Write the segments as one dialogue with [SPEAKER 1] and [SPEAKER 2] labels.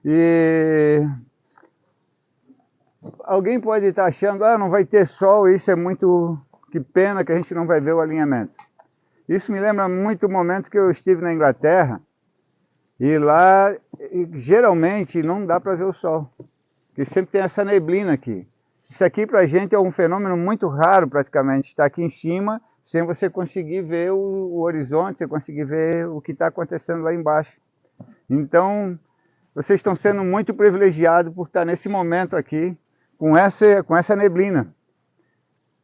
[SPEAKER 1] E alguém pode estar achando, não vai ter sol, isso é muito... Que pena que a gente não vai ver o alinhamento. Isso me lembra muito o momento que eu estive na Inglaterra, e lá, geralmente, não dá para ver o sol, porque sempre tem essa neblina aqui. Isso aqui para a gente é um fenômeno muito raro, praticamente, estar aqui em cima, sem você conseguir ver o horizonte, você conseguir ver o que está acontecendo lá embaixo. Então, vocês estão sendo muito privilegiados por estar nesse momento aqui, com essa neblina.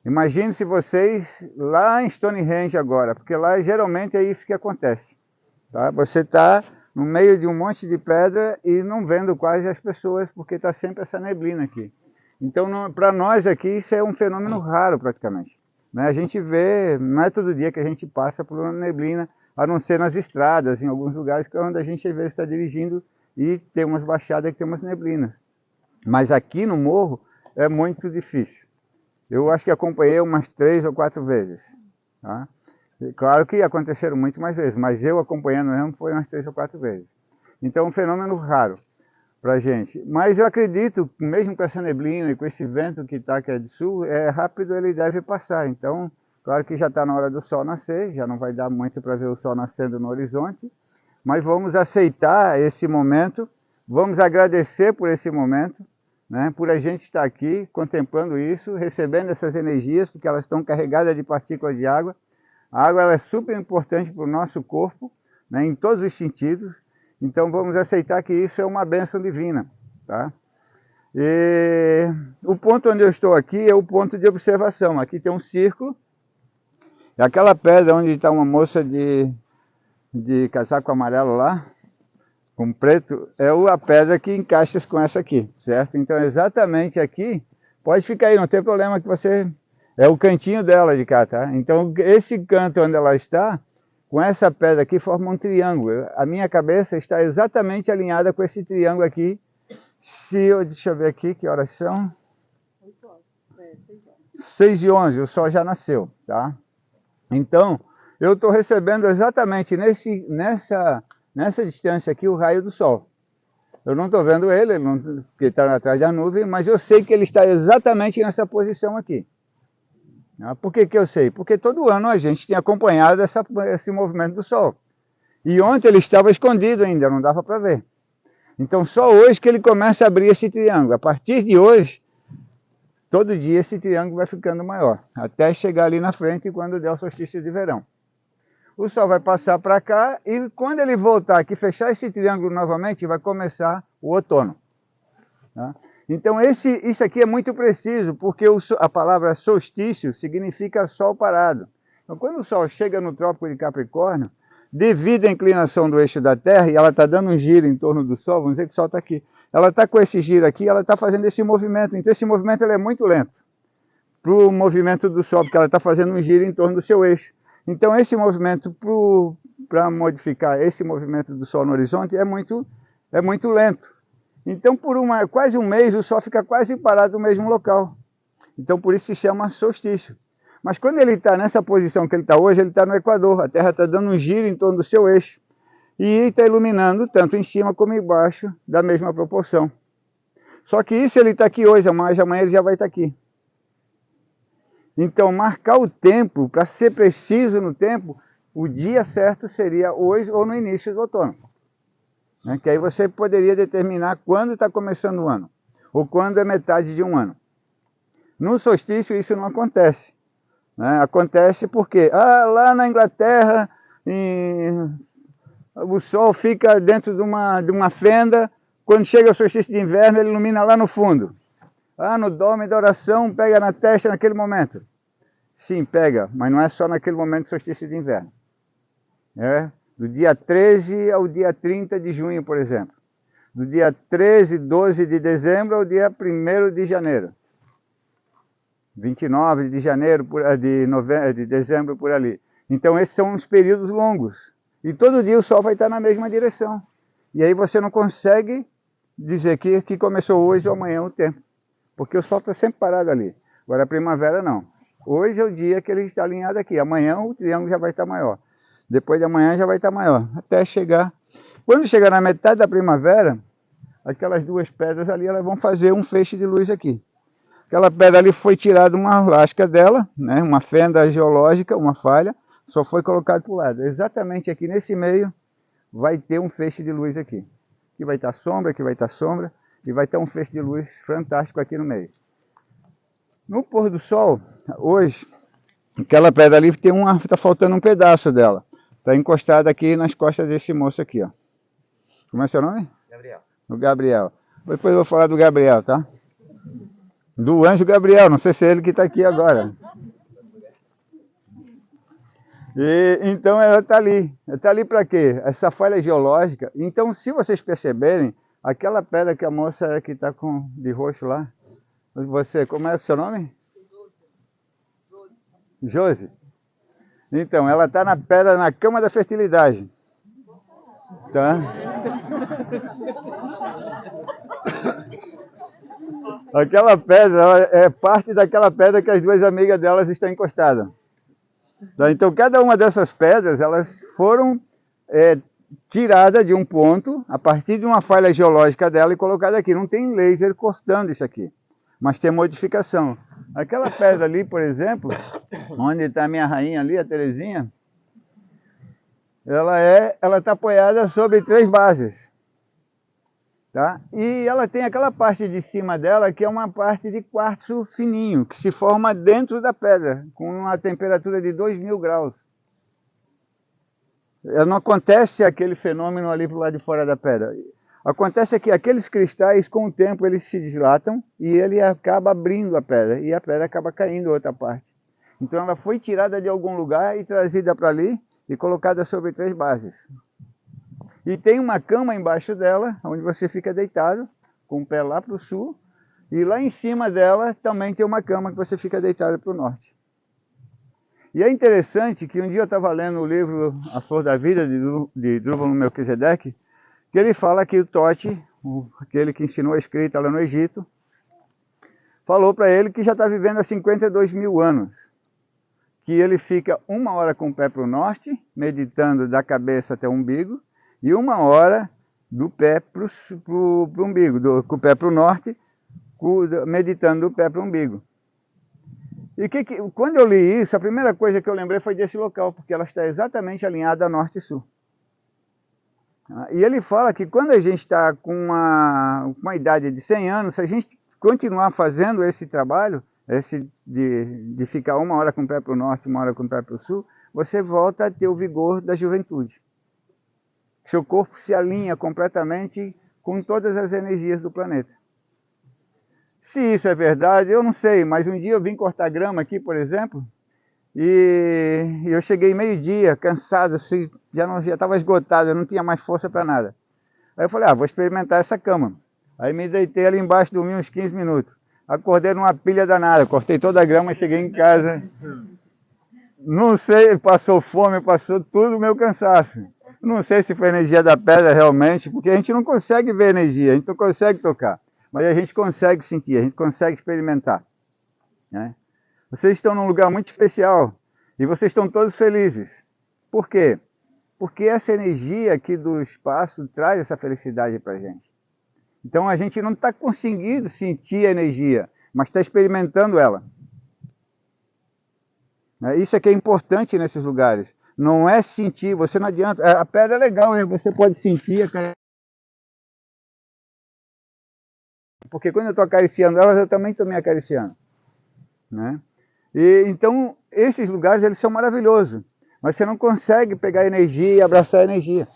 [SPEAKER 1] Imagine se vocês lá em Stonehenge agora, porque lá geralmente é isso que acontece. Tá? Você está no meio de um monte de pedra e não vendo quase as pessoas, porque está sempre essa neblina aqui. Então, para nós aqui, isso é um fenômeno raro praticamente. Né? A gente vê, não é todo dia que a gente passa por uma neblina, a não ser nas estradas, em alguns lugares que é onde a gente às vezes está dirigindo e tem umas baixadas que tem umas neblinas. Mas aqui no morro é muito difícil. Eu acho que acompanhei umas 3 ou 4 vezes. Tá? Claro que aconteceram muito mais vezes, mas eu acompanhando mesmo foi umas 3 ou 4 vezes. Então é um fenômeno raro para a gente. Mas eu acredito, mesmo com essa neblina e com esse vento que está aqui de sul, rápido ele deve passar. Então, claro que já está na hora do sol nascer, já não vai dar muito para ver o sol nascendo no horizonte, mas vamos aceitar esse momento, vamos agradecer por esse momento, né, por a gente estar aqui contemplando isso, recebendo essas energias, porque elas estão carregadas de partículas de água. A água ela é super importante para o nosso corpo, né, em todos os sentidos. Então vamos aceitar que isso é uma bênção divina. Tá? E o ponto onde eu estou aqui é o ponto de observação. Aqui tem um círculo. E aquela pedra onde está uma moça de casaco amarelo lá, com preto, é a pedra que encaixa com essa aqui, certo? Então exatamente aqui, pode ficar aí, não tem problema que você... É o cantinho dela de cá, tá? Então esse canto onde ela está, com essa pedra aqui, forma um triângulo. A minha cabeça está exatamente alinhada com esse triângulo aqui. Deixa eu ver aqui, que horas são? 6h11, o sol já nasceu, tá? Então, eu estou recebendo exatamente nessa distância aqui o raio do sol. Eu não estou vendo ele porque está atrás da nuvem, mas eu sei que ele está exatamente nessa posição aqui. Por que eu sei? Porque todo ano a gente tem acompanhado esse movimento do sol. E ontem ele estava escondido ainda, não dava para ver. Então só hoje que ele começa a abrir esse triângulo. A partir de hoje, todo dia esse triângulo vai ficando maior, até chegar ali na frente quando der o solstício de verão. O sol vai passar para cá e quando ele voltar aqui, fechar esse triângulo novamente, vai começar o outono. Tá? Então isso aqui é muito preciso, porque a palavra solstício significa sol parado. Então quando o sol chega no trópico de Capricórnio, devido à inclinação do eixo da Terra, e ela está dando um giro em torno do Sol, vamos dizer que o Sol está aqui. Ela está com esse giro aqui, ela está fazendo esse movimento. Então esse movimento ele é muito lento para o movimento do Sol, porque ela está fazendo um giro em torno do seu eixo. Então esse movimento, para modificar esse movimento do Sol no horizonte, é muito lento. Então por quase um mês o Sol fica quase parado no mesmo local. Então por isso se chama solstício. Mas quando ele está nessa posição que ele está hoje, ele está no Equador. A Terra está dando um giro em torno do seu eixo. E está iluminando tanto em cima como embaixo, da mesma proporção. Só que isso ele está aqui hoje, mas amanhã ele já vai estar aqui. Então, marcar o tempo, para ser preciso no tempo, o dia certo seria hoje ou no início do outono. Né? Que aí você poderia determinar quando está começando o ano, ou quando é metade de um ano. No solstício isso não acontece. Né? Acontece porque lá na Inglaterra o sol fica dentro de uma fenda, quando chega o solstício de inverno ele ilumina lá no fundo. No dome da oração pega na testa naquele momento. Sim, pega, mas não é só naquele momento do solstício de inverno. Do dia 13 ao dia 30 de junho, por exemplo. Do dia 13, 12 de dezembro ao dia 1º de janeiro. 29 de janeiro, de dezembro, por ali. Então esses são uns períodos longos. E todo dia o sol vai estar na mesma direção. E aí você não consegue dizer que começou hoje ou amanhã o tempo. Porque o sol está sempre parado ali. Agora a primavera não. Hoje é o dia que ele está alinhado aqui. Amanhã o triângulo já vai estar maior. Depois de amanhã já vai estar maior. Até chegar... Quando chegar na metade da primavera, aquelas duas pedras ali, elas vão fazer um feixe de luz aqui. Aquela pedra ali foi tirada uma lasca dela, né, uma fenda geológica, uma falha, só foi colocado para o lado. Exatamente aqui nesse meio vai ter um feixe de luz aqui. Aqui vai estar sombra, aqui vai estar sombra, e vai ter um feixe de luz fantástico aqui no meio. No pôr do sol, hoje, aquela pedra ali está faltando um pedaço dela. Está encostada aqui nas costas desse moço aqui, ó. Como é seu nome?
[SPEAKER 2] Gabriel.
[SPEAKER 1] O Gabriel. Depois eu vou falar do Gabriel, tá? Do anjo Gabriel, não sei se é ele que está aqui agora. E, então ela está ali. Está ali para quê? Essa falha geológica. Então, se vocês perceberem, aquela pedra que a moça que está de roxo lá, você, como é o seu nome? Josi. Então, ela está na pedra, na cama da fertilidade. Tá? Aquela pedra é parte daquela pedra que as duas amigas delas estão encostadas. Tá? Então, cada uma dessas pedras, elas foram tiradas de um ponto, a partir de uma falha geológica dela e colocada aqui. Não tem laser cortando isso aqui, mas tem modificação. Aquela pedra ali, por exemplo, onde está a minha rainha ali, a Terezinha, ela está apoiada sobre 3 bases. Tá? E ela tem aquela parte de cima dela que é uma parte de quartzo fininho, que se forma dentro da pedra, com uma temperatura de 2000 graus. Não acontece aquele fenômeno ali para o lado de fora da pedra. Acontece que aqueles cristais, com o tempo, eles se dilatam e ele acaba abrindo a pedra, e a pedra acaba caindo em outra parte. Então ela foi tirada de algum lugar e trazida para ali e colocada sobre 3 bases. E tem uma cama embaixo dela, onde você fica deitado, com o pé lá para o sul, e lá em cima dela também tem uma cama que você fica deitado para o norte. E é interessante que um dia eu estava lendo o livro A Flor da Vida, de Drubal Melquisedeque, que ele fala que o Tote, aquele que ensinou a escrita lá no Egito, falou para ele que já está vivendo há 52 mil anos. Que ele fica 1 hora com o pé para o norte, meditando da cabeça até o umbigo, e 1 hora do pé para o umbigo, com o pé para o norte, meditando do pé para o umbigo. E quando eu li isso, a primeira coisa que eu lembrei foi desse local, porque ela está exatamente alinhada a norte e sul. E ele fala que quando a gente está com uma idade de 100 anos, se a gente continuar fazendo esse trabalho, de ficar 1 hora com o pé para o norte, 1 hora com o pé para o sul, você volta a ter o vigor da juventude. Seu corpo se alinha completamente com todas as energias do planeta. Se isso é verdade, eu não sei, mas um dia eu vim cortar grama aqui, por exemplo, e eu cheguei meio-dia, cansado, assim, já estava esgotado, eu não tinha mais força para nada. Aí eu falei, vou experimentar essa cama. Aí me deitei ali embaixo, dormi uns 15 minutos. Acordei numa pilha danada, cortei toda a grama, cheguei em casa. Não sei, passou fome, passou tudo o meu cansaço. Não sei se foi energia da pedra realmente, porque a gente não consegue ver energia, a gente não consegue tocar. Mas a gente consegue sentir, a gente consegue experimentar. Né? Vocês estão num lugar muito especial e vocês estão todos felizes. Por quê? Porque essa energia aqui do espaço traz essa felicidade para a gente. Então a gente não está conseguindo sentir a energia, mas está experimentando ela. Isso é que é importante nesses lugares. Não é sentir, você não adianta. A pedra é legal, né? Você pode sentir. Porque quando eu estou acariciando elas, eu também estou me acariciando. Né? E, então, esses lugares eles são maravilhosos. Mas você não consegue pegar energia e abraçar a energia.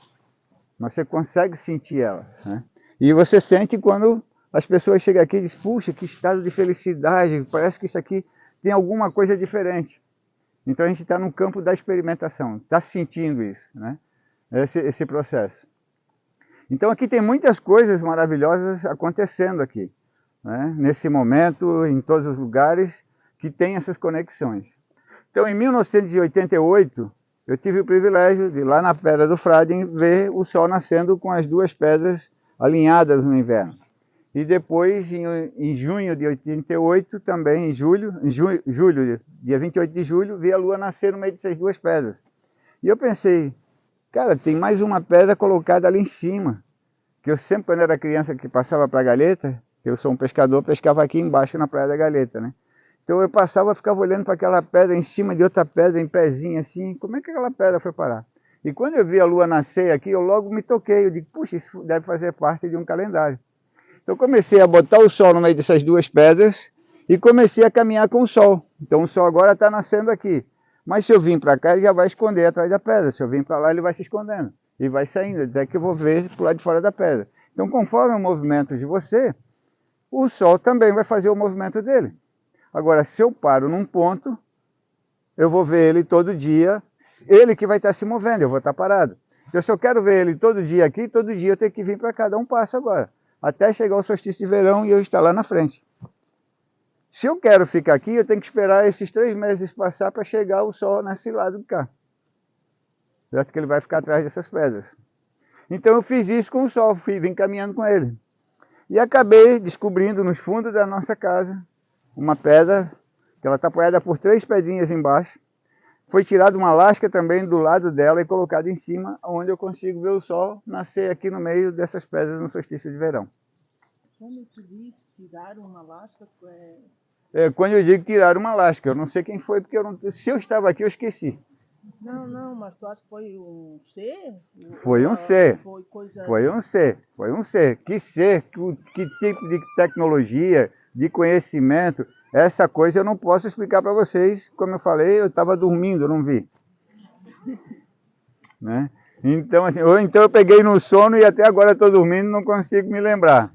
[SPEAKER 1] Mas você consegue sentir ela. Né? E você sente quando as pessoas chegam aqui e dizem, puxa, que estado de felicidade, parece que isso aqui tem alguma coisa diferente. Então a gente está no campo da experimentação, está sentindo isso, né? Esse processo. Então aqui tem muitas coisas maravilhosas acontecendo aqui, né? Nesse momento, em todos os lugares que tem essas conexões. Então em 1988, eu tive o privilégio de ir lá na Pedra do Frade ver o sol nascendo com as 2 pedras alinhadas no inverno. E depois, em junho de 88, também julho, dia 28 de julho, vi a lua nascer no meio dessas 2 pedras. E eu pensei, cara, tem mais uma pedra colocada ali em cima. que eu sempre, quando era criança, que passava para a Galheta, eu sou um pescador, pescava aqui embaixo na Praia da Galheta, né? Então eu passava, ficava olhando para aquela pedra em cima de outra pedra, em pezinho assim, como é que aquela pedra foi parar? E quando eu vi a lua nascer aqui, eu logo me toquei, eu digo, puxa, isso deve fazer parte de um calendário. Então eu comecei a botar o sol no meio dessas duas pedras e comecei a caminhar com o sol. Então o sol agora está nascendo aqui. Mas se eu vim para cá, ele já vai esconder atrás da pedra. Se eu vim para lá, ele vai se escondendo. E vai saindo, até que eu vou ver para o lado de fora da pedra. Então, conforme o movimento de você, o sol também vai fazer o movimento dele. Agora, se eu paro num ponto, eu vou ver ele todo dia, ele que vai estar se movendo, eu vou estar parado. Então, se eu quero ver ele todo dia aqui, todo dia eu tenho que vir para cá, dar um passo agora, até chegar o solstício de verão e eu estar lá na frente. Se eu quero ficar aqui, eu tenho que esperar esses 3 meses passar para chegar o sol nesse lado de cá. Certo que ele vai ficar atrás dessas pedras. Então eu fiz isso com o sol, vim caminhando com ele. E acabei descobrindo nos fundos da nossa casa uma pedra, que ela está apoiada por 3 pedrinhas embaixo. Foi tirada uma lasca também do lado dela e colocada em cima, onde eu consigo ver o sol nascer aqui no meio dessas pedras no solstício de verão.
[SPEAKER 2] Quando tu diz tirar uma lasca,
[SPEAKER 1] quando eu digo tirar uma lasca, eu não sei quem foi, porque se eu estava aqui eu esqueci.
[SPEAKER 2] Não, mas tu acha que foi um ser?
[SPEAKER 1] Foi um ser.
[SPEAKER 2] Foi
[SPEAKER 1] um ser. Que ser, que tipo de tecnologia, de conhecimento, essa coisa eu não posso explicar para vocês. Como eu falei, eu estava dormindo, eu não vi. Né? Então, assim, ou então eu peguei no sono e até agora estou dormindo e não consigo me lembrar.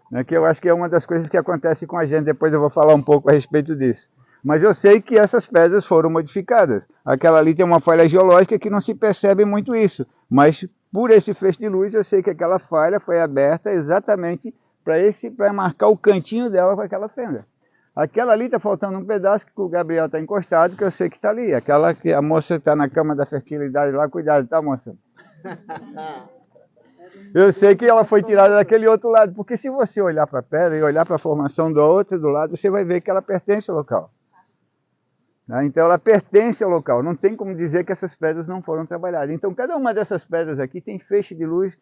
[SPEAKER 1] Né? Que eu acho que é uma das coisas que acontece com a gente, depois eu vou falar um pouco a respeito disso. Mas eu sei que essas pedras foram modificadas. Aquela ali tem uma falha geológica que não se percebe muito isso. Mas por esse feixe de luz eu sei que aquela falha foi aberta exatamente para marcar o cantinho dela com aquela fenda. Aquela ali está faltando um pedaço que o Gabriel está encostado, que eu sei que está ali. Aquela que a moça está na cama da fertilidade lá, cuidado, tá, moça? Eu sei que ela foi tirada daquele outro lado, porque se você olhar para a pedra e olhar para a formação do outro do lado, você vai ver que ela pertence ao local. Então ela pertence ao local, não tem como dizer que essas pedras não foram trabalhadas. Então cada uma dessas pedras aqui tem feixe de luz.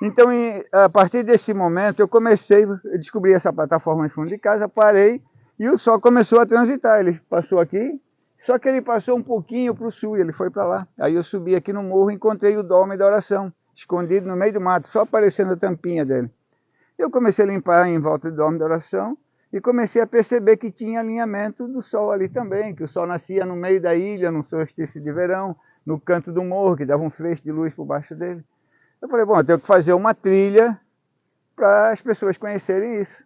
[SPEAKER 1] Então a partir desse momento eu descobri essa plataforma em fundo de casa, parei e o sol começou a transitar. Ele passou aqui, só que ele passou um pouquinho para o sul e ele foi para lá. Aí eu subi aqui no morro e encontrei o Dome da Oração, escondido no meio do mato, só aparecendo a tampinha dele. Eu comecei a limpar em volta do Dome da Oração e comecei a perceber que tinha alinhamento do sol ali também, que o sol nascia no meio da ilha, no solstício de verão, no canto do morro, que dava um feixe de luz por baixo dele. Eu falei, bom, eu tenho que fazer uma trilha para as pessoas conhecerem isso.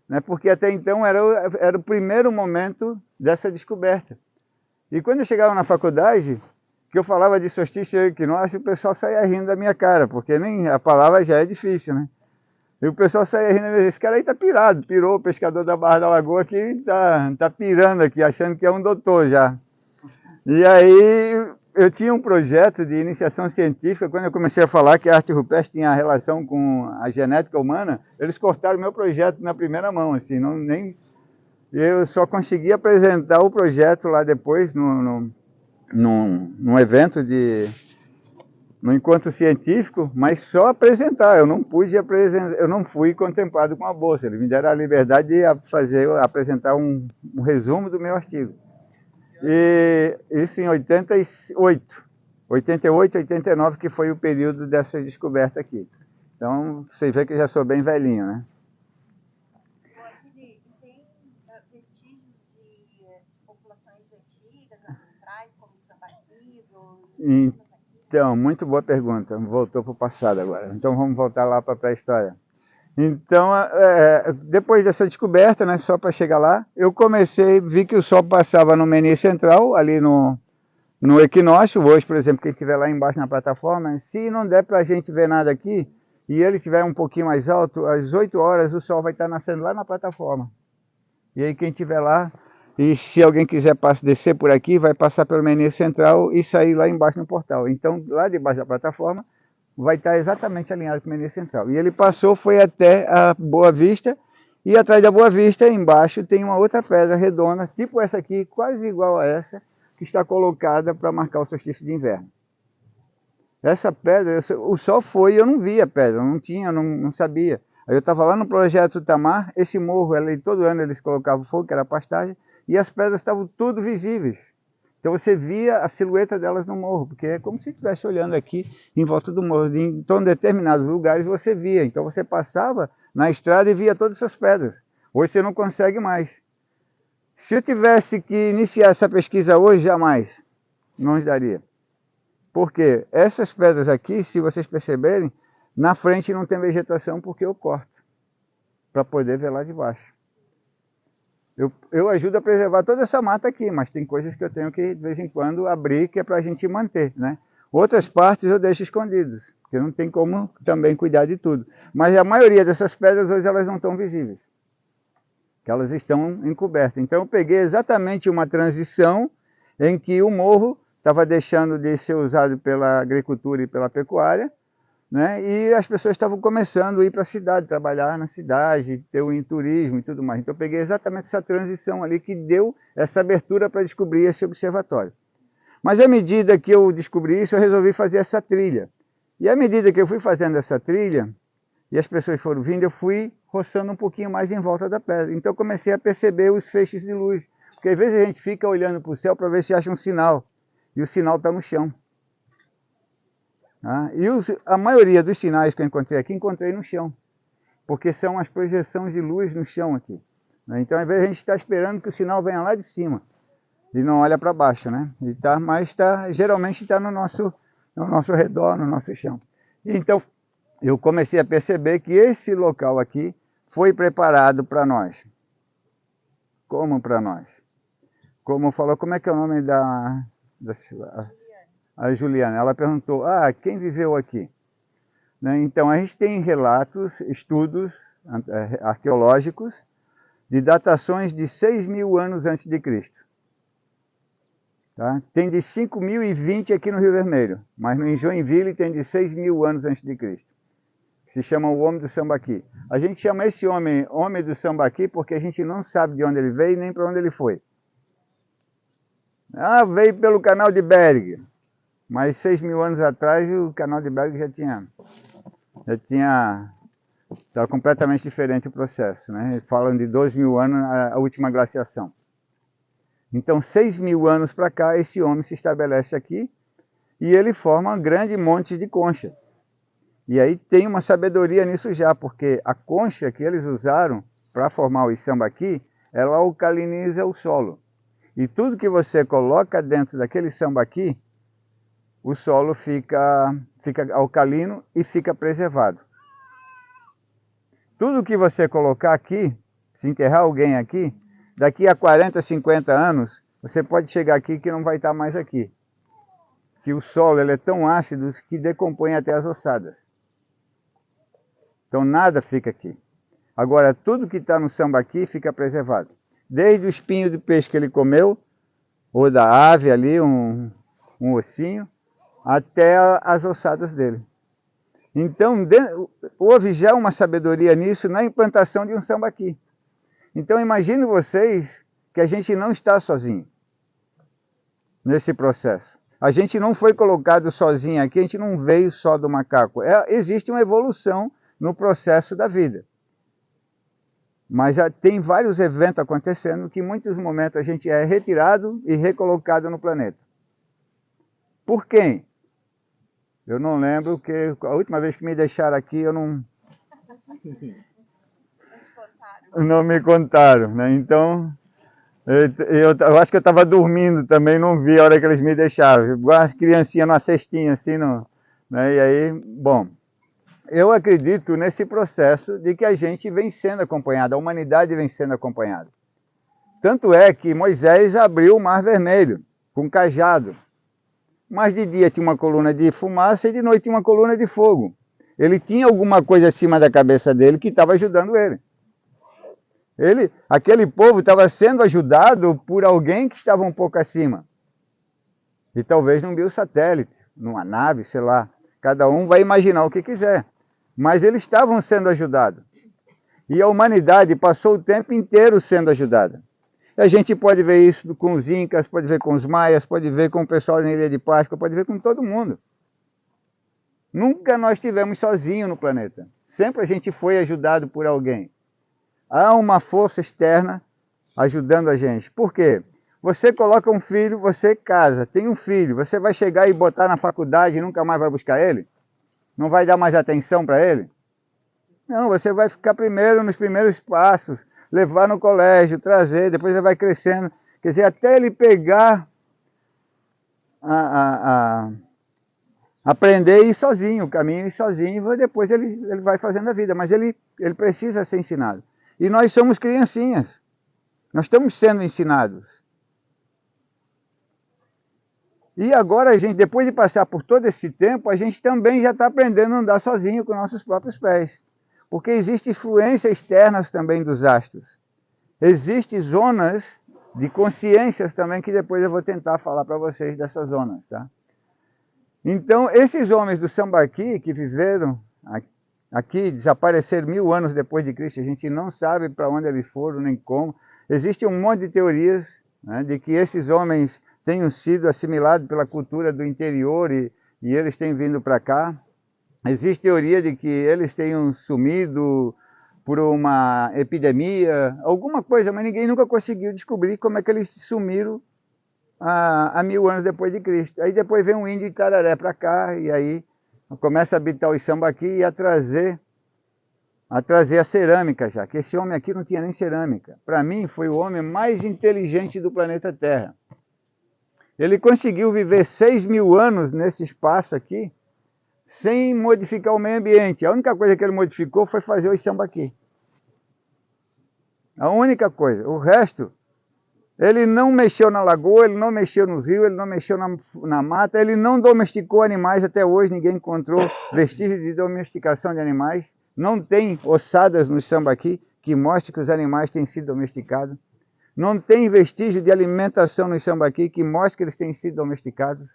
[SPEAKER 1] Né? Porque até então era o primeiro momento dessa descoberta. E quando eu chegava na faculdade, que eu falava de solstício e equinócio, o pessoal saía rindo da minha cara, porque nem a palavra já é difícil, né? E o pessoal saía rindo, esse cara aí tá pirado, pirou, o pescador da Barra da Lagoa que tá pirando aqui, achando que é um doutor já. E aí eu tinha um projeto de iniciação científica, quando eu comecei a falar que a arte rupestre tinha relação com a genética humana, eles cortaram meu projeto na primeira mão, assim, eu só consegui apresentar o projeto lá depois, num evento no encontro científico, mas só apresentar, eu não pude apresentar, eu não fui contemplado com a bolsa, eles me deram a liberdade de apresentar um resumo do meu artigo. E isso em 88, 89, que foi o período dessa descoberta aqui. Então, você vê que eu já sou bem velhinho, né?
[SPEAKER 3] E tem vestígios de populações antigas, ancestrais, como os sambaquis ou...
[SPEAKER 1] Então, muito boa pergunta. Voltou para o passado agora. Então vamos voltar lá para a pré-história. Então, depois dessa descoberta, né, só para chegar lá, eu vi que o sol passava no Menier Central, ali no equinócio. Hoje, por exemplo, quem estiver lá embaixo na plataforma, se não der para a gente ver nada aqui, e ele estiver um pouquinho mais alto, às 8 horas o sol vai estar nascendo lá na plataforma. E aí quem estiver lá, e se alguém quiser descer por aqui, vai passar pelo Menier Central e sair lá embaixo no portal. Então, lá debaixo da plataforma, vai estar exatamente alinhado com o Menier Central. E ele foi até a Boa Vista, e atrás da Boa Vista, embaixo, tem uma outra pedra redonda, tipo essa aqui, quase igual a essa, que está colocada para marcar o solstício de inverno. Essa pedra, o sol foi e eu não vi a pedra, não tinha, não sabia. Aí eu estava lá no Projeto Tamar, esse morro, ali, todo ano eles colocavam fogo, que era pastagem, e as pedras estavam tudo visíveis. Então você via a silhueta delas no morro, porque é como se estivesse olhando aqui em volta do morro. Então, em determinados lugares você via. Então você passava na estrada e via todas essas pedras. Hoje você não consegue mais. Se eu tivesse que iniciar essa pesquisa hoje, jamais. Não daria. Porque essas pedras aqui, se vocês perceberem, na frente não tem vegetação porque eu corto. Para poder ver lá de baixo. Eu ajudo a preservar toda essa mata aqui, mas tem coisas que eu tenho que, de vez em quando, abrir, que é para a gente manter, né? Outras partes eu deixo escondidas, porque não tem como também cuidar de tudo. Mas a maioria dessas pedras hoje elas não estão visíveis, que elas estão encobertas. Então eu peguei exatamente uma transição em que o morro estava deixando de ser usado pela agricultura e pela pecuária, né? E as pessoas estavam começando a ir para a cidade, trabalhar na cidade, ter o turismo e tudo mais. Então eu peguei exatamente essa transição ali que deu essa abertura para descobrir esse observatório. Mas à medida que eu descobri isso, eu resolvi fazer essa trilha. E à medida que eu fui fazendo essa trilha, e as pessoas foram vindo, eu fui roçando um pouquinho mais em volta da pedra. Então eu comecei a perceber os feixes de luz. Porque às vezes a gente fica olhando para o céu para ver se acha um sinal. E o sinal está no chão. E a maioria dos sinais que eu encontrei aqui, encontrei no chão. Porque são as projeções de luz no chão aqui. Então, às vezes, a gente está esperando que o sinal venha lá de cima. E não olha para baixo, né? Mas geralmente está no nosso redor, no nosso chão. Então, eu comecei a perceber que esse local aqui foi preparado para nós. Como para nós? Como falou, como é que é o nome a Juliana, ela perguntou, quem viveu aqui? Né? Então, a gente tem relatos, estudos arqueológicos de datações de 6.000 anos antes de Cristo. Tá? Tem de 5.020 aqui no Rio Vermelho, mas em Joinville tem de 6.000 anos antes de Cristo. Se chama o Homem do Sambaqui. A gente chama esse homem do Sambaqui porque a gente não sabe de onde ele veio nem para onde ele foi. Veio pelo canal de Bering. Mas 6.000 anos atrás o canal de Bering estava completamente diferente o processo, né? Falam de 2.000 anos a última glaciação. Então 6.000 anos para cá esse homem se estabelece aqui e ele forma um grande monte de concha. E aí tem uma sabedoria nisso já, porque a concha que eles usaram para formar o sambaqui, ela alcaliniza o solo. E tudo que você coloca dentro daquele sambaqui, o solo fica alcalino e fica preservado. Tudo que você colocar aqui, se enterrar alguém aqui, daqui a 40, 50 anos, você pode chegar aqui que não vai estar mais aqui. Que o solo ele é tão ácido que decompõe até as ossadas. Então nada fica aqui. Agora, tudo que está no sambaqui fica preservado. Desde o espinho de peixe que ele comeu, ou da ave ali, um ossinho, até as ossadas dele. Então, houve já uma sabedoria nisso na implantação de um sambaqui. Então, imagine vocês que a gente não está sozinho nesse processo. A gente não foi colocado sozinho aqui, a gente não veio só do macaco. Existe uma evolução no processo da vida. Mas tem vários eventos acontecendo que em muitos momentos a gente é retirado e recolocado no planeta. Por quem? Eu não lembro, porque a última vez que me deixaram aqui, eu não me contaram, né? Então, eu acho que eu estava dormindo também, não vi a hora que eles me deixaram. Igual as criancinhas numa cestinha, assim, né? E aí, bom, eu acredito nesse processo de que a gente vem sendo acompanhado, a humanidade vem sendo acompanhada. Tanto é que Moisés abriu o Mar Vermelho com cajado. Mas de dia tinha uma coluna de fumaça e de noite tinha uma coluna de fogo. Ele tinha alguma coisa acima da cabeça dele que estava ajudando ele. Aquele povo estava sendo ajudado por alguém que estava um pouco acima. E talvez num biosatélite, numa nave, sei lá. Cada um vai imaginar o que quiser. Mas eles estavam sendo ajudados. E a humanidade passou o tempo inteiro sendo ajudada. A gente pode ver isso com os incas, pode ver com os maias, pode ver com o pessoal da Ilha de Páscoa, pode ver com todo mundo. Nunca nós estivemos sozinhos no planeta. Sempre a gente foi ajudado por alguém. Há uma força externa ajudando a gente. Por quê? Você coloca um filho, você casa, tem um filho, você vai chegar e botar na faculdade e nunca mais vai buscar ele? Não vai dar mais atenção para ele? Não, você vai ficar primeiro nos primeiros passos, levar no colégio, trazer, depois ele vai crescendo. Quer dizer, até ele pegar, aprender a ir sozinho, o caminho ir sozinho, e depois ele vai fazendo a vida. Mas ele precisa ser ensinado. E nós somos criancinhas. Nós estamos sendo ensinados. E agora, a gente, depois de passar por todo esse tempo, a gente também já está aprendendo a andar sozinho com nossos próprios pés. Porque existem influências externas também dos astros. Existem zonas de consciências também, que depois eu vou tentar falar para vocês dessas zonas, tá? Então, esses homens do Sambaqui, que viveram aqui, desapareceram 1000 anos depois de Cristo, a gente não sabe para onde eles foram, nem como. Existe um monte de teorias, né, de que esses homens tenham sido assimilados pela cultura do interior e eles têm vindo para cá. Existe teoria de que eles tenham sumido por uma epidemia, alguma coisa, mas ninguém nunca conseguiu descobrir como é que eles sumiram há 1000 anos depois de Cristo. Aí depois vem um índio de Tararé para cá, e aí começa a habitar o Sambaqui e a trazer a cerâmica já, que esse homem aqui não tinha nem cerâmica. Para mim, foi o homem mais inteligente do planeta Terra. Ele conseguiu viver 6.000 anos nesse espaço aqui, sem modificar o meio ambiente. A única coisa que ele modificou foi fazer o Sambaqui. A única coisa. O resto, ele não mexeu na lagoa, ele não mexeu no rio, ele não mexeu na mata, ele não domesticou animais até hoje, ninguém encontrou vestígios de domesticação de animais. Não tem ossadas no Sambaqui que mostrem que os animais têm sido domesticados. Não tem vestígio de alimentação no Sambaqui que mostre que eles têm sido domesticados.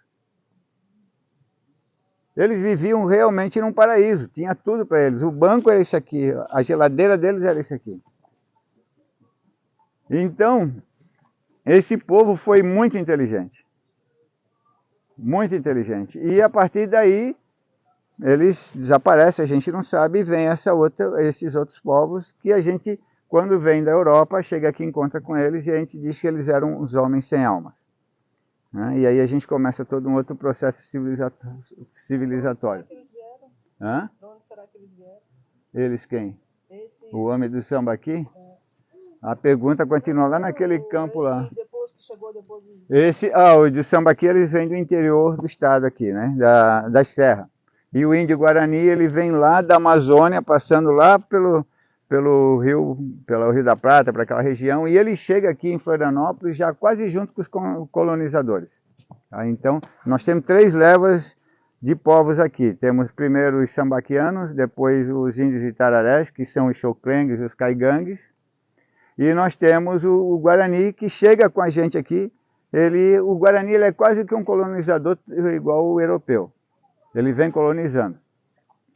[SPEAKER 1] Eles viviam realmente num paraíso, tinha tudo para eles. O banco era esse aqui, a geladeira deles era esse aqui. Então, esse povo foi muito inteligente. Muito inteligente. E a partir daí, eles desaparecem, a gente não sabe, e vem esses outros povos que a gente, quando vem da Europa, chega aqui e encontra com eles e a gente diz que eles eram os homens sem alma. E aí a gente começa todo um outro processo civilizatório.
[SPEAKER 2] De onde vieram?
[SPEAKER 1] Hã?
[SPEAKER 2] De onde será que eles vieram?
[SPEAKER 1] Eles quem?
[SPEAKER 2] Esse,
[SPEAKER 1] O homem do Sambaqui? A pergunta continua lá naquele campo lá.
[SPEAKER 2] Depois que chegou depois de...
[SPEAKER 1] O do Sambaqui, eles vêm do interior do estado aqui, né? Das serras. E o índio Guarani, ele vem lá da Amazônia, passando lá pelo Rio da Prata, para aquela região, e ele chega aqui em Florianópolis já quase junto com os colonizadores. Tá? Então, nós temos 3 levas de povos aqui. Temos primeiro os sambaquianos, depois os índios itararés, que são os xoclengues e os caigangues, e nós temos o Guarani, que chega com a gente aqui. O Guarani ele é quase que um colonizador igual o europeu. Ele vem colonizando.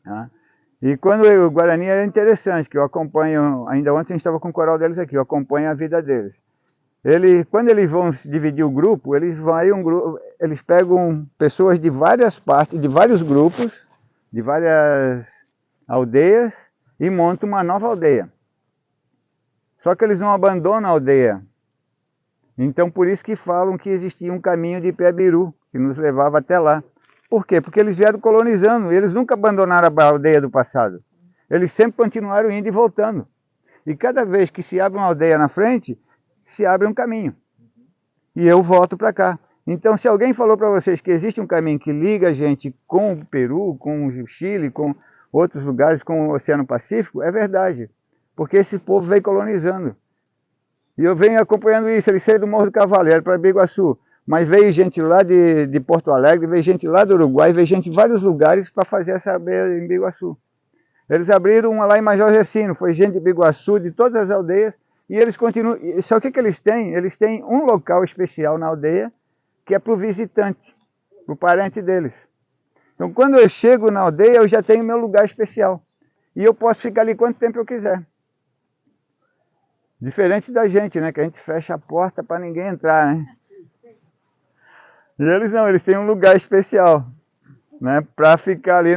[SPEAKER 1] Tá? E quando o Guarani era interessante, que eu acompanho, ainda ontem a gente estava com o coral deles aqui, eu acompanho a vida deles. Quando eles vão dividir o grupo, eles pegam pessoas de várias partes, de vários grupos, de várias aldeias, e montam uma nova aldeia. Só que eles não abandonam a aldeia. Então por isso que falam que existia um caminho de Pé-Biru, que nos levava até lá. Por quê? Porque eles vieram colonizando, eles nunca abandonaram a aldeia do passado. Eles sempre continuaram indo e voltando. E cada vez que se abre uma aldeia na frente, se abre um caminho. E eu volto para cá. Então, se alguém falou para vocês que existe um caminho que liga a gente com o Peru, com o Chile, com outros lugares, com o Oceano Pacífico, é verdade. Porque esse povo veio colonizando. E eu venho acompanhando isso. Eles saíram do Morro do Cavaleiro para Biguaçu. Mas veio gente lá de Porto Alegre, veio gente lá do Uruguai, veio gente de vários lugares para fazer essa beira em Biguaçu. Eles abriram uma lá em Major Gercino, foi gente de Biguaçu, de todas as aldeias, e eles continuam. Só que eles têm? Eles têm um local especial na aldeia, que é para o visitante, para o parente deles. Então, quando eu chego na aldeia, eu já tenho meu lugar especial. E eu posso ficar ali quanto tempo eu quiser. Diferente da gente, né? Que a gente fecha a porta para ninguém entrar, né? E eles não, eles têm um lugar especial. né, para ficar ali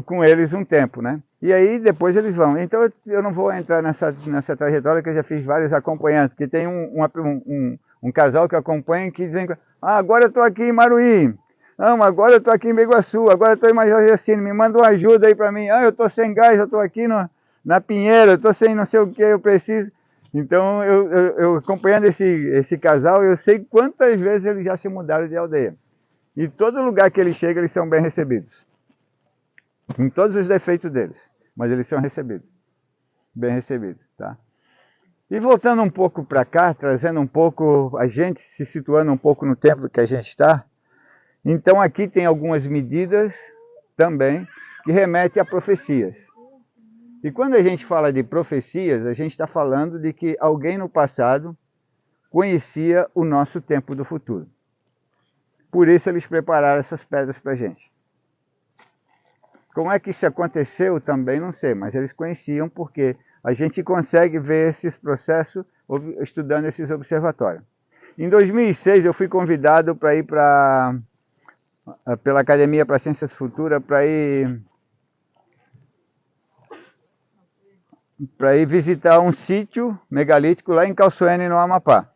[SPEAKER 1] com eles um tempo, né? E aí depois eles vão. Então eu não vou entrar nessa trajetória, que eu já fiz vários acompanhantes, porque tem um casal que acompanha que dizem, agora eu estou aqui em Maruí, não, agora eu estou aqui em Beguaçu, agora eu estou em Major Jacino, me manda uma ajuda aí para mim, eu estou sem gás, eu estou aqui na Pinheira, eu estou sem não sei o que, eu preciso. Então eu acompanhando esse casal, eu sei quantas vezes eles já se mudaram de aldeia. E todo lugar que eles chegam, eles são bem recebidos. Com todos os defeitos deles, mas eles são recebidos, bem recebidos, tá? E voltando um pouco para cá, trazendo um pouco, a gente se situando um pouco no tempo que a gente está, então aqui tem algumas medidas também que remetem a profecias. E quando a gente fala de profecias, a gente está falando de que alguém no passado conhecia o nosso tempo do futuro. Por isso eles prepararam essas pedras para a gente. Como é que isso aconteceu também não sei, mas eles conheciam, porque a gente consegue ver esses processos estudando esses observatórios. Em 2006 eu fui convidado para ir pela Academia para Ciências Futuras para ir visitar um sítio megalítico lá em Calçoene, no Amapá.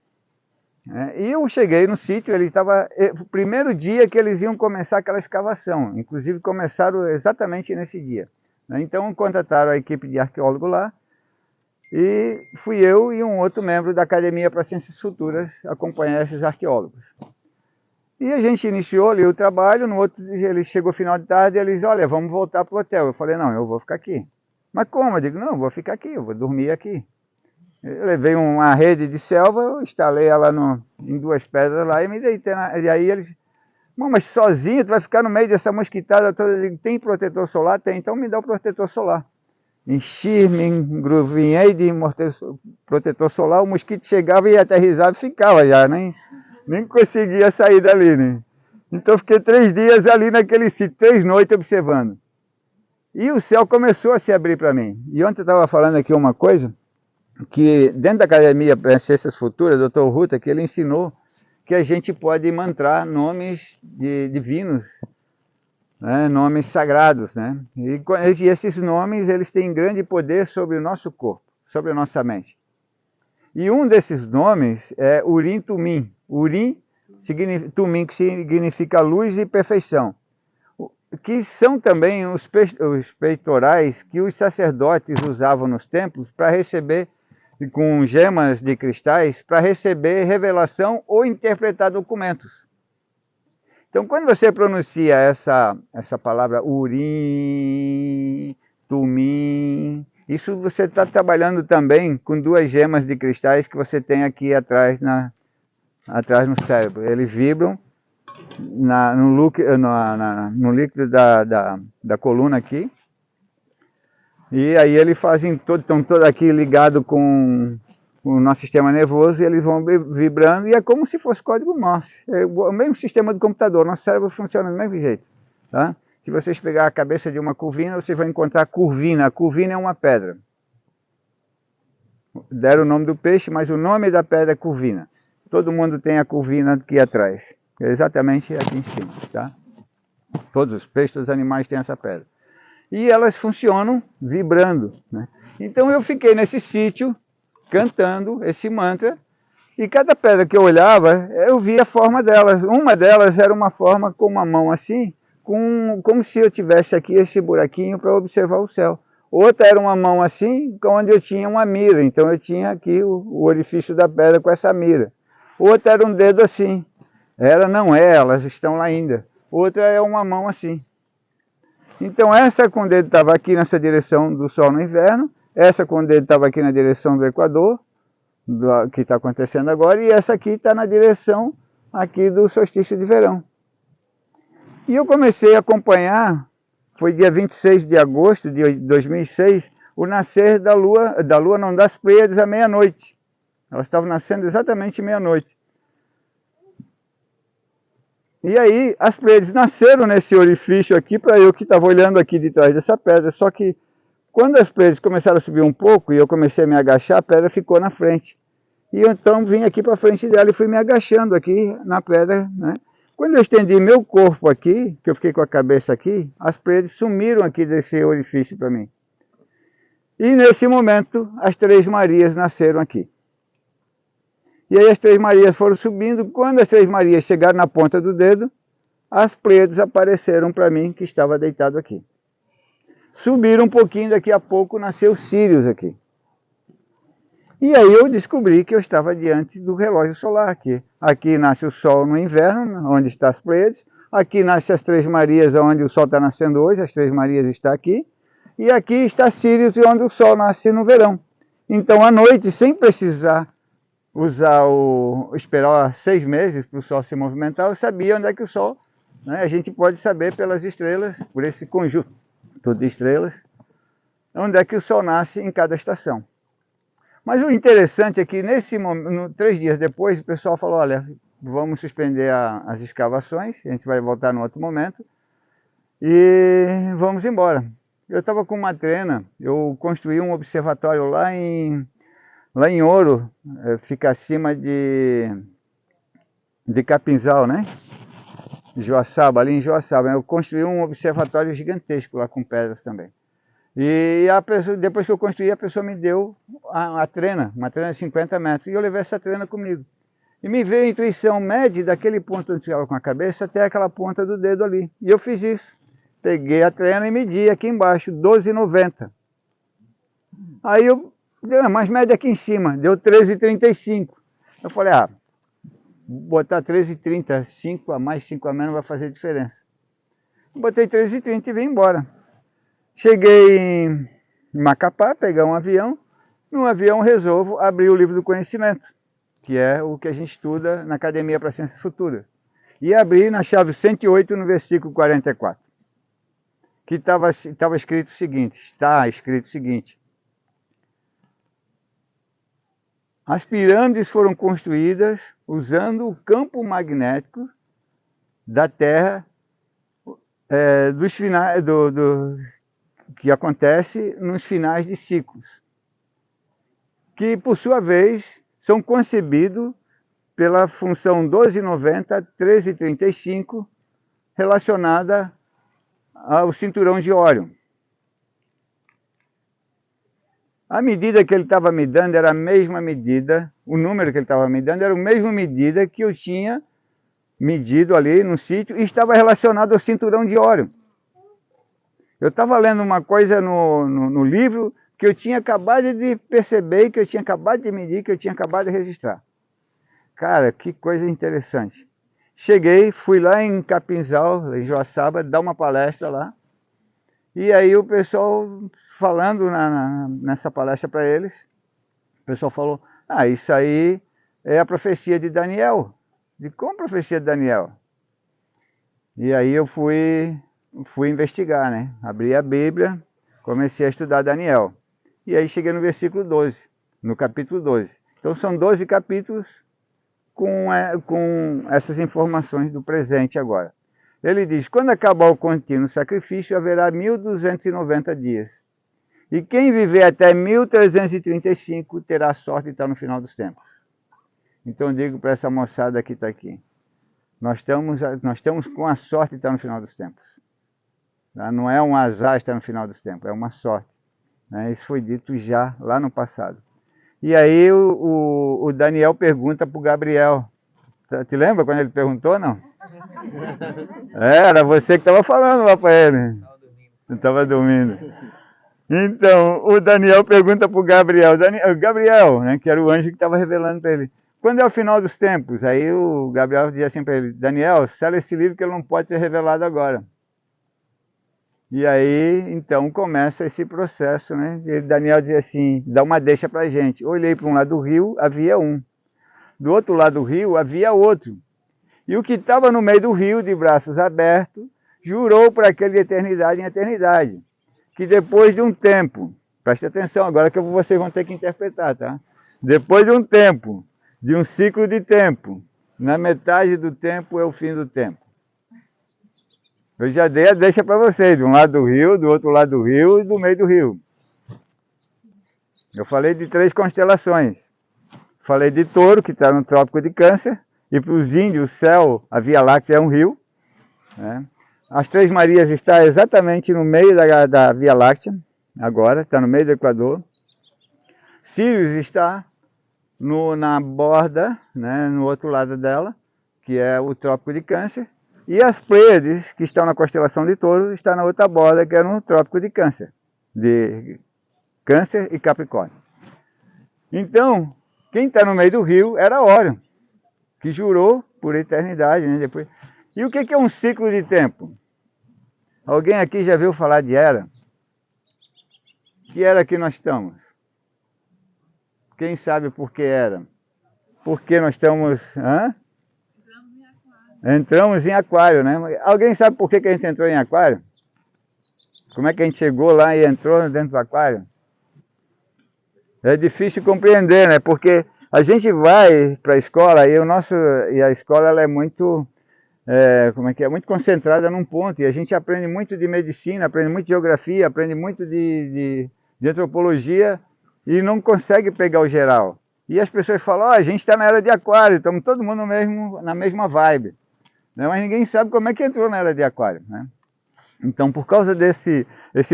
[SPEAKER 1] E eu cheguei no sítio, ele estava o primeiro dia que eles iam começar aquela escavação, inclusive começaram exatamente nesse dia. Então contrataram a equipe de arqueólogo lá, e fui eu e um outro membro da Academia para Ciências Futuras acompanhar esses arqueólogos. E a gente iniciou ali o trabalho, no outro dia ele chegou final de tarde e eles, olha, vamos voltar para o hotel. Eu falei, não, eu vou ficar aqui. Mas como? Eu digo, não, eu vou ficar aqui, eu vou dormir aqui. Eu levei uma rede de selva, eu instalei ela em duas pedras lá e me deitei. E aí eles, mas sozinho tu vai ficar no meio dessa mosquitada toda? Eu digo, tem protetor solar? Tem, então me dá o protetor solar. Enchi, me engruvinhei de protetor solar, o mosquito chegava e aterrissava e ficava já, nem conseguia sair dali, né? Então fiquei 3 dias ali naquele sítio, 3 noites observando. E o céu começou a se abrir para mim. E ontem eu estava falando aqui uma coisa, que dentro da Academia para Ciências Futuras, o Dr. Ruta, que ele ensinou que a gente pode mantrar nomes divinos, né, nomes sagrados, né? E esses nomes, eles têm grande poder sobre o nosso corpo, sobre a nossa mente. E um desses nomes é Urim Tumim. Urim, Tumim, que significa luz e perfeição. Que são também os peitorais que os sacerdotes usavam nos templos para receber, com gemas de cristais, para receber revelação ou interpretar documentos. Então, quando você pronuncia essa palavra Urim, Tumim, isso você está trabalhando também com 2 gemas de cristais que você tem aqui atrás no cérebro. Eles vibram no líquido da coluna aqui. E aí eles estão todos aqui ligados com o nosso sistema nervoso, e eles vão vibrando, e é como se fosse código Morse. É o mesmo sistema do computador, nosso cérebro funciona do mesmo jeito. Tá? Se vocês pegarem a cabeça de uma curvina, vocês vão encontrar a curvina. A curvina é uma pedra. Deram o nome do peixe, mas o nome da pedra é curvina. Todo mundo tem a curvina aqui atrás. É exatamente aqui em cima. Tá? Todos os peixes, todos os animais têm essa pedra. E elas funcionam vibrando, né? Então eu fiquei nesse sítio, cantando esse mantra, e cada pedra que eu olhava, eu via a forma delas. Uma delas era uma forma com uma mão assim, como se eu tivesse aqui esse buraquinho para observar o céu. Outra era uma mão assim, onde eu tinha uma mira, então eu tinha aqui o orifício da pedra com essa mira. Outra era um dedo assim, elas estão lá ainda. Outra é uma mão assim. Então essa com o dedo estava aqui nessa direção do Sol no inverno, essa com o dedo estava aqui na direção do Equador, que está acontecendo agora, e essa aqui está na direção aqui do solstício de verão. E eu comecei a acompanhar, foi dia 26 de agosto de 2006, o nascer das Pleiades à meia-noite. Elas estavam nascendo exatamente meia-noite. E aí as Pleiades nasceram nesse orifício aqui, para eu que estava olhando aqui de trás dessa pedra, só que quando as Pleiades começaram a subir um pouco e eu comecei a me agachar, a pedra ficou na frente. E eu então vim aqui para frente dela e fui me agachando aqui na pedra, né? Quando eu estendi meu corpo aqui, que eu fiquei com a cabeça aqui, as Pleiades sumiram aqui desse orifício para mim. E nesse momento, as Três Marias nasceram aqui. E aí as Três Marias foram subindo. Quando as Três Marias chegaram na ponta do dedo, as Pleiades apareceram para mim, que estava deitado aqui. Subiram um pouquinho, daqui a pouco nasceu Sírius aqui. E aí eu descobri que eu estava diante do relógio solar aqui. Aqui nasce o Sol no inverno, onde está as Pleiades. Aqui nasce as Três Marias, onde o Sol está nascendo hoje, as Três Marias estão aqui. E aqui está Sírius, onde o Sol nasce no verão. Então, à noite, sem precisar esperar 6 meses para o Sol se movimentar, eu sabia onde é que o Sol... Né? A gente pode saber pelas estrelas, por esse conjunto de estrelas, onde é que o Sol nasce em cada estação. Mas o interessante é que, 3 dias depois, o pessoal falou, olha, vamos suspender as escavações, a gente vai voltar no outro momento, e vamos embora. Eu estava com uma trena, eu construí um observatório lá em Ouro, fica acima de Capinzal, né? Joaçaba, ali em Joaçaba. Eu construí um observatório gigantesco lá com pedras também. E depois que eu construí, a pessoa me deu a trena, uma trena de 50 metros, e eu levei essa trena comigo. E me veio a intuição, mede daquele ponto onde eu estava com a cabeça até aquela ponta do dedo ali. E eu fiz isso. Peguei a trena e medi aqui embaixo, 12,90. Aí mas mede aqui em cima, deu 13,35. Eu falei, botar 13,30, 5 a mais, 5 a menos não vai fazer diferença. Botei 13,30 e vim embora. Cheguei em Macapá, pegar um avião. No avião resolvo abrir o livro do conhecimento, que é o que a gente estuda na Academia para Ciências Futuras. E abri na chave 108, no versículo 44. Que está escrito o seguinte. As pirâmides foram construídas usando o campo magnético da Terra, que acontece nos finais de ciclos, que por sua vez são concebidos pela função 12,90, 13,35, relacionada ao cinturão de Órion. A medida que ele estava me dando era a mesma medida, o número que ele estava me dando era a mesma medida que eu tinha medido ali no sítio e estava relacionado ao cinturão de Órion. Eu estava lendo uma coisa no livro que eu tinha acabado de perceber, que eu tinha acabado de medir, que eu tinha acabado de registrar. Cara, que coisa interessante. Cheguei, fui lá em Capinzal, em Joaçaba, dar uma palestra lá. E aí o pessoal falando nessa palestra para eles, o pessoal falou, isso aí é a profecia de Daniel. De como profecia de Daniel? E aí eu fui investigar, né? Abri a Bíblia, comecei a estudar Daniel. E aí cheguei no versículo 12, no capítulo 12. Então são 12 capítulos com essas informações do presente agora. Ele diz, quando acabar o contínuo sacrifício, haverá 1290 dias. E quem viver até 1335 terá a sorte de estar no final dos tempos. Então eu digo para essa moçada que está aqui, nós estamos com a sorte de estar no final dos tempos. Não é um azar estar no final dos tempos, é uma sorte. Isso foi dito já lá no passado. E aí o Daniel pergunta para o Gabriel. Te lembra quando ele perguntou, não? Era você que estava falando lá para ele. Eu estava dormindo. Então, o Daniel pergunta para o Gabriel. Gabriel, né, que era o anjo que estava revelando para ele. Quando é o final dos tempos? Aí o Gabriel dizia assim para ele, Daniel, sela esse livro que ele não pode ser revelado agora. E aí, então, começa esse processo, né? E Daniel dizia assim, dá uma deixa para a gente. Olhei para um lado do rio, havia um. Do outro lado do rio, havia outro. E o que estava no meio do rio, de braços abertos, jurou por aquele de eternidade em eternidade. Que depois de um tempo, preste atenção agora que vocês vão ter que interpretar, tá? Depois de um tempo, de um ciclo de tempo, na metade do tempo é o fim do tempo. Eu já dei a deixa para vocês, de um lado do rio, do outro lado do rio e do meio do rio. Eu falei de 3 constelações. Falei de Touro, que está no Trópico de Câncer, e para os índios o céu, a Via Láctea é um rio, né? As Três Marias está exatamente no meio da Via Láctea, agora, está no meio do Equador. Sirius está na borda, né, no outro lado dela, que é o Trópico de Câncer. E as Pleiades, que estão na constelação de Touro, está na outra borda, que é no Trópico de Câncer e Capricórnio. Então, quem está no meio do rio era Órion, que jurou por eternidade, né, depois. E o que é um ciclo de tempo? Alguém aqui já viu falar de era? Que era que nós estamos? Quem sabe por que era? Porque nós estamos... Hã? Entramos em aquário, né? Alguém sabe por que a gente entrou em aquário? Como é que a gente chegou lá e entrou dentro do aquário? É difícil compreender, né? Porque a gente vai para a escola e a escola ela é muito... muito concentrada num ponto, e a gente aprende muito de medicina, aprende muito de geografia, aprende muito de antropologia e não consegue pegar o geral. E as pessoas falam, a gente está na era de aquário, estamos todo mundo na mesma vibe, né? Mas ninguém sabe como é que entrou na era de aquário, né? Então, por causa desse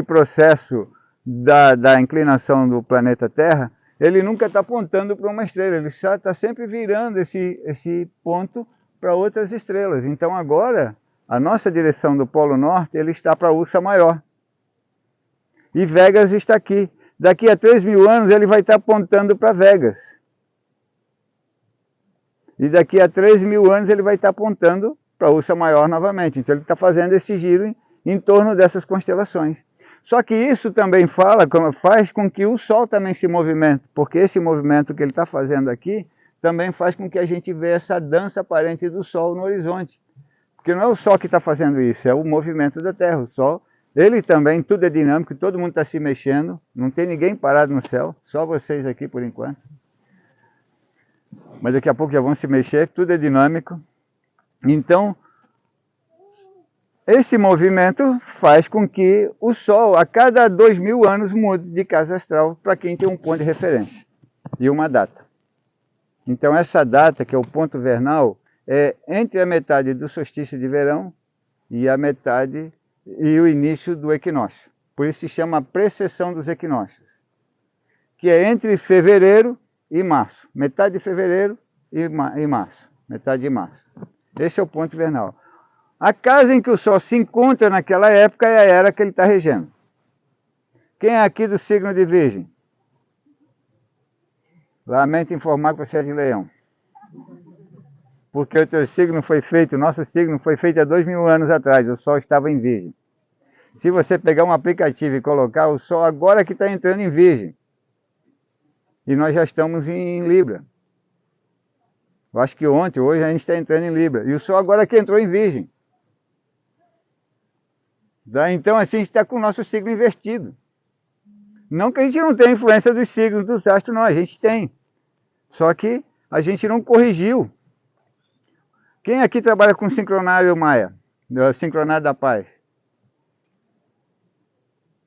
[SPEAKER 1] processo da inclinação do planeta Terra, ele nunca está apontando para uma estrela, ele está sempre virando esse ponto para outras estrelas. Então agora, a nossa direção do Polo Norte, ele está para a Ursa Maior. E Vegas está aqui. Daqui a 3.000 anos ele vai estar apontando para Vegas. E daqui a 3.000 anos ele vai estar apontando para a Ursa Maior novamente. Então ele está fazendo esse giro em torno dessas constelações. Só que isso também faz com que o Sol também se movimente, porque esse movimento que ele está fazendo aqui também faz com que a gente veja essa dança aparente do Sol no horizonte. Porque não é o Sol que está fazendo isso, é o movimento da Terra. O Sol, ele também, tudo é dinâmico, todo mundo está se mexendo, não tem ninguém parado no céu, só vocês aqui por enquanto. Mas daqui a pouco já vão se mexer, tudo é dinâmico. Então, esse movimento faz com que o Sol, a cada 2.000 anos, mude de casa astral para quem tem um ponto de referência e uma data. Então essa data, que é o ponto vernal, é entre a metade do solstício de verão e o início do equinócio. Por isso se chama precessão dos equinócios, que é entre fevereiro e março. Metade de fevereiro e março. Metade de março. Esse é o ponto vernal. A casa em que o Sol se encontra naquela época é a era que ele está regendo. Quem é aqui do signo de Virgem? Lamento informar que você é de Leão. Porque o teu signo foi feito, o nosso signo foi feito há 2.000 anos atrás, o Sol estava em Virgem. Se você pegar um aplicativo e colocar o Sol agora que está entrando em Virgem, e nós já estamos em Libra. Eu acho que hoje a gente está entrando em Libra, e o Sol agora que entrou em Virgem. Então assim a gente está com o nosso signo invertido. Não que a gente não tenha influência dos signos, dos astros, não, a gente tem. Só que a gente não corrigiu. Quem aqui trabalha com sincronário Maia? Sincronário da Paz?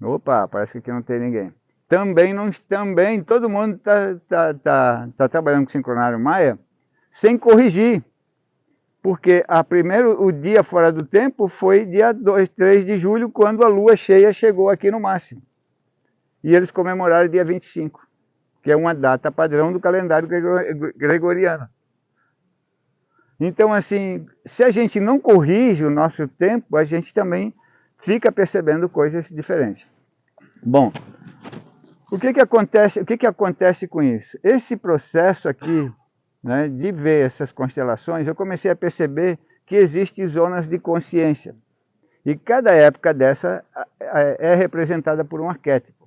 [SPEAKER 1] Opa, parece que aqui não tem ninguém. Também todo mundo está trabalhando com sincronário Maia sem corrigir. Porque o dia fora do tempo foi dia 3 de julho, quando a lua cheia chegou aqui no máximo. E eles comemoraram dia 25, que é uma data padrão do calendário gregoriano. Então, assim, se a gente não corrige o nosso tempo, a gente também fica percebendo coisas diferentes. Bom, o que acontece com isso? Esse processo aqui, né, de ver essas constelações, eu comecei a perceber que existem zonas de consciência. E cada época dessa é representada por um arquétipo.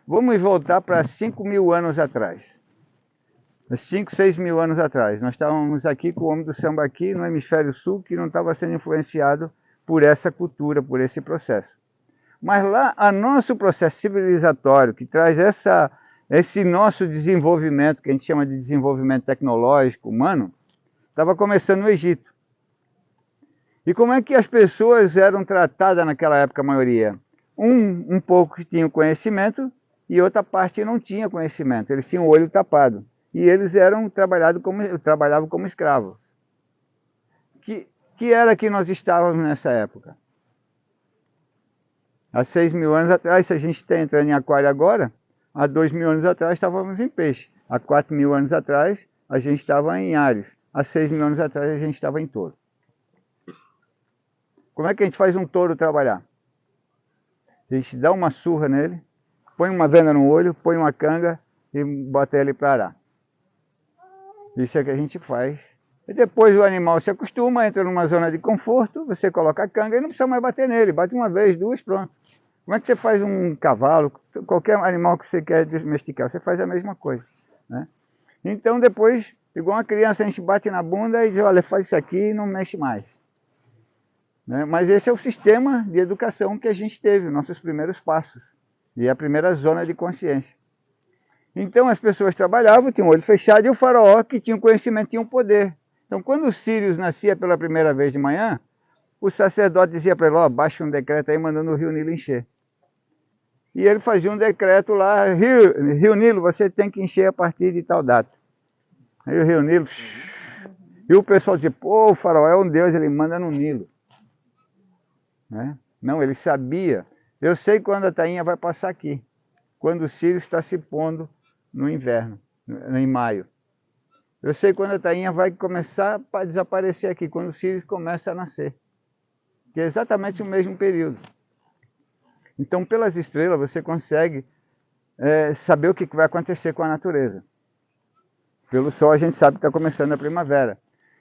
[SPEAKER 1] Vamos voltar para 5.000 anos atrás. 5, 6.000 anos atrás. Nós estávamos aqui com o homem do Sambaqui no hemisfério sul, que não estava sendo influenciado por essa cultura, por esse processo. Mas lá, o nosso processo civilizatório, que traz esse nosso desenvolvimento, que a gente chama de desenvolvimento tecnológico humano, estava começando no Egito. E como é que as pessoas eram tratadas naquela época, a maioria? Um pouco que tinha conhecimento e outra parte não tinha conhecimento. Eles tinham o olho tapado. E eles trabalhavam como escravos. Que era que nós estávamos nessa época? Há 6.000 anos atrás, se a gente está entrando em aquário agora, há 2.000 anos atrás estávamos em peixe. Há 4.000 anos atrás, a gente estava em Áries. Há 6.000 anos atrás, a gente estava em touro. Como é que a gente faz um touro trabalhar? A gente dá uma surra nele, põe uma venda no olho, põe uma canga e bota ele para arar. Isso é que a gente faz. E depois o animal se acostuma, entra numa zona de conforto, você coloca a canga e não precisa mais bater nele. Bate uma vez, duas, pronto. Como é que você faz um cavalo, qualquer animal que você quer domesticar? Você faz a mesma coisa, né? Então depois, igual uma criança, a gente bate na bunda e diz, olha, faz isso aqui e não mexe mais. Né? Mas esse é o sistema de educação que a gente teve, nossos primeiros passos. E a primeira zona de consciência. Então as pessoas trabalhavam, tinham o olho fechado, e o faraó, que tinha um conhecimento, tinha um poder. Então quando o Sírius nascia pela primeira vez de manhã, o sacerdote dizia para ele, ó, baixa um decreto aí mandando o rio Nilo encher. E ele fazia um decreto lá, rio Nilo, você tem que encher a partir de tal data. Aí o rio Nilo, e o pessoal dizia, pô, o faraó é um deus, ele manda no Nilo. Né? Não, ele sabia. Eu sei quando a tainha vai passar aqui, quando o Sírius está se pondo no inverno, em maio. Eu sei quando a tainha vai começar a desaparecer aqui, quando o Sírius começa a nascer. Que é exatamente o mesmo período. Então, pelas estrelas, você consegue saber o que vai acontecer com a natureza. Pelo sol, a gente sabe que está começando a primavera.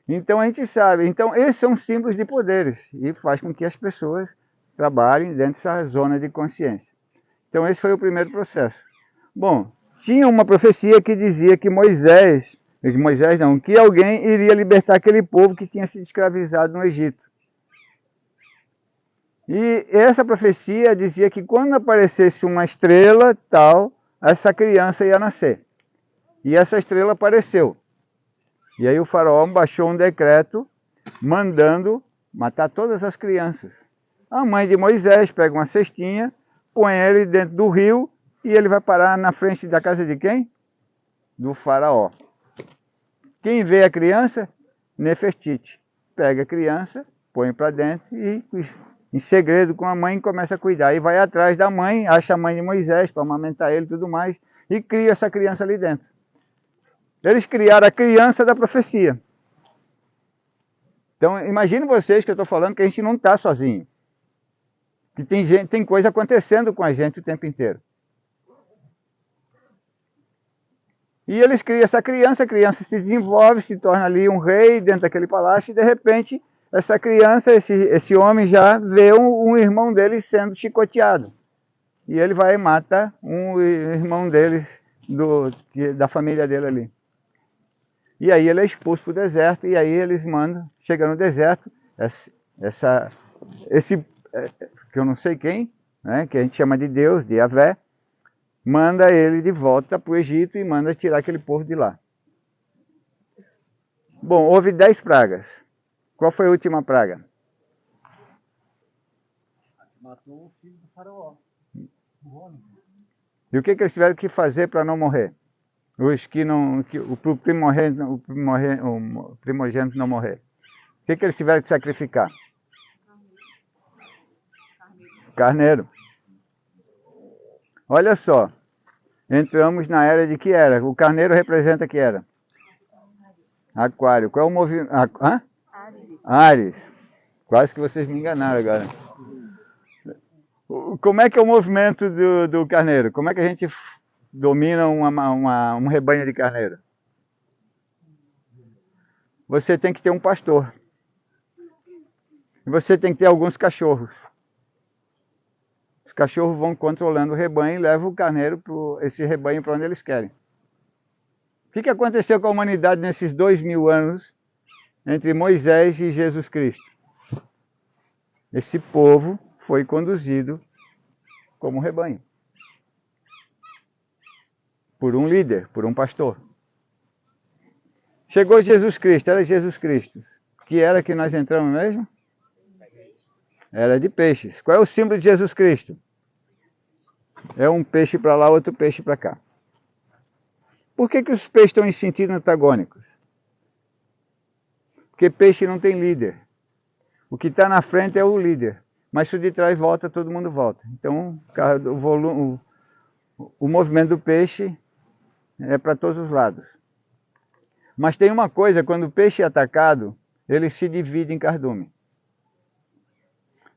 [SPEAKER 1] Então, a gente sabe. Então, esses são símbolos de poderes. E faz com que as pessoas trabalhem dentro dessa zona de consciência. Então, esse foi o primeiro processo. Bom, tinha uma profecia que dizia que que alguém iria libertar aquele povo que tinha sido escravizado no Egito. E essa profecia dizia que quando aparecesse uma estrela tal, essa criança ia nascer. E essa estrela apareceu. E aí o faraó baixou um decreto mandando matar todas as crianças. A mãe de Moisés pega uma cestinha, põe ele dentro do rio e ele vai parar na frente da casa de quem? Do faraó. Quem vê a criança? Nefertiti. Pega a criança, põe para dentro e em segredo com a mãe começa a cuidar. E vai atrás da mãe, acha a mãe de Moisés para amamentar ele e tudo mais, e cria essa criança ali dentro. Eles criaram a criança da profecia. Então, imagine vocês que eu estou falando que a gente não está sozinho. Que tem coisa acontecendo com a gente o tempo inteiro. E eles criam essa criança, a criança se desenvolve, se torna ali um rei dentro daquele palácio, e de repente essa criança, esse homem já vê um irmão dele sendo chicoteado. E ele vai e mata um irmão deles, da família dele ali. E aí ele é expulso para o deserto, e aí eles mandam, chega no deserto, que eu não sei quem, né, que a gente chama de Deus, de Yahvé, manda ele de volta para o Egito e manda tirar aquele povo de lá. Bom, houve 10 pragas. Qual foi a última praga?
[SPEAKER 4] Matou o filho do faraó.
[SPEAKER 1] E o que eles tiveram que fazer para não morrer? O primogênito não morrer. O que eles tiveram que sacrificar? Carneiro. Olha só, entramos na era de que era? O carneiro representa que era? Aquário. Qual é o movimento? Áries. Quase que vocês me enganaram agora. Como é que é o movimento do carneiro? Como é que a gente domina um rebanho de carneiro? Você tem que ter um pastor. E você tem que ter alguns cachorros. Os cachorros vão controlando o rebanho e levam o carneiro, esse rebanho, para onde eles querem. O que aconteceu com a humanidade nesses 2.000 anos entre Moisés e Jesus Cristo? Esse povo foi conduzido como rebanho. Por um líder, por um pastor. Chegou Jesus Cristo, era Jesus Cristo. Que era que nós entramos mesmo? Era de peixes. Qual é o símbolo de Jesus Cristo? É um peixe para lá, outro peixe para cá. Por que os peixes estão em sentido antagônicos? Porque peixe não tem líder. O que está na frente é o líder. Mas se o de trás volta, todo mundo volta. Então, o movimento do peixe é para todos os lados. Mas tem uma coisa, quando o peixe é atacado, ele se divide em cardume.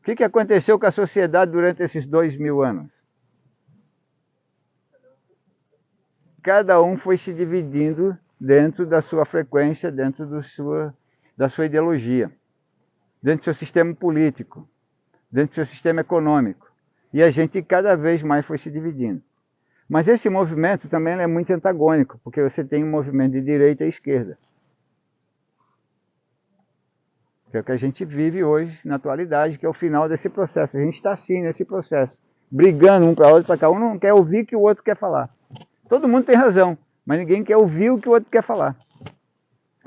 [SPEAKER 1] O que aconteceu com a sociedade durante esses 2000 anos? Cada um foi se dividindo dentro da sua frequência, dentro da sua ideologia, dentro do seu sistema político, dentro do seu sistema econômico. E a gente cada vez mais foi se dividindo. Mas esse movimento também é muito antagônico, porque você tem um movimento de direita e esquerda. Que é o que a gente vive hoje, na atualidade, que é o final desse processo. A gente está assim nesse processo, brigando um para outro, para cá. Um não quer ouvir o que o outro quer falar. Todo mundo tem razão, mas ninguém quer ouvir o que o outro quer falar.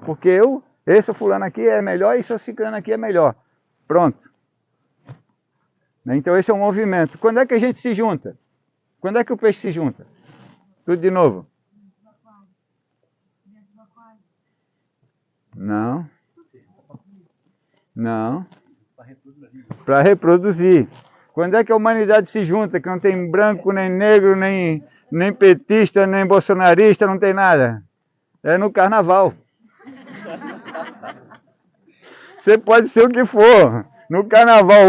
[SPEAKER 1] Porque esse fulano aqui é melhor e esse ciclano aqui é melhor. Pronto. Então esse é um movimento. Quando é que a gente se junta? Quando é que o peixe se junta? Tudo de novo? Não. Não. Para reproduzir. Quando é que a humanidade se junta? Que não tem branco, nem negro, nem petista, nem bolsonarista, não tem nada. É no carnaval. Você pode ser o que for. No carnaval,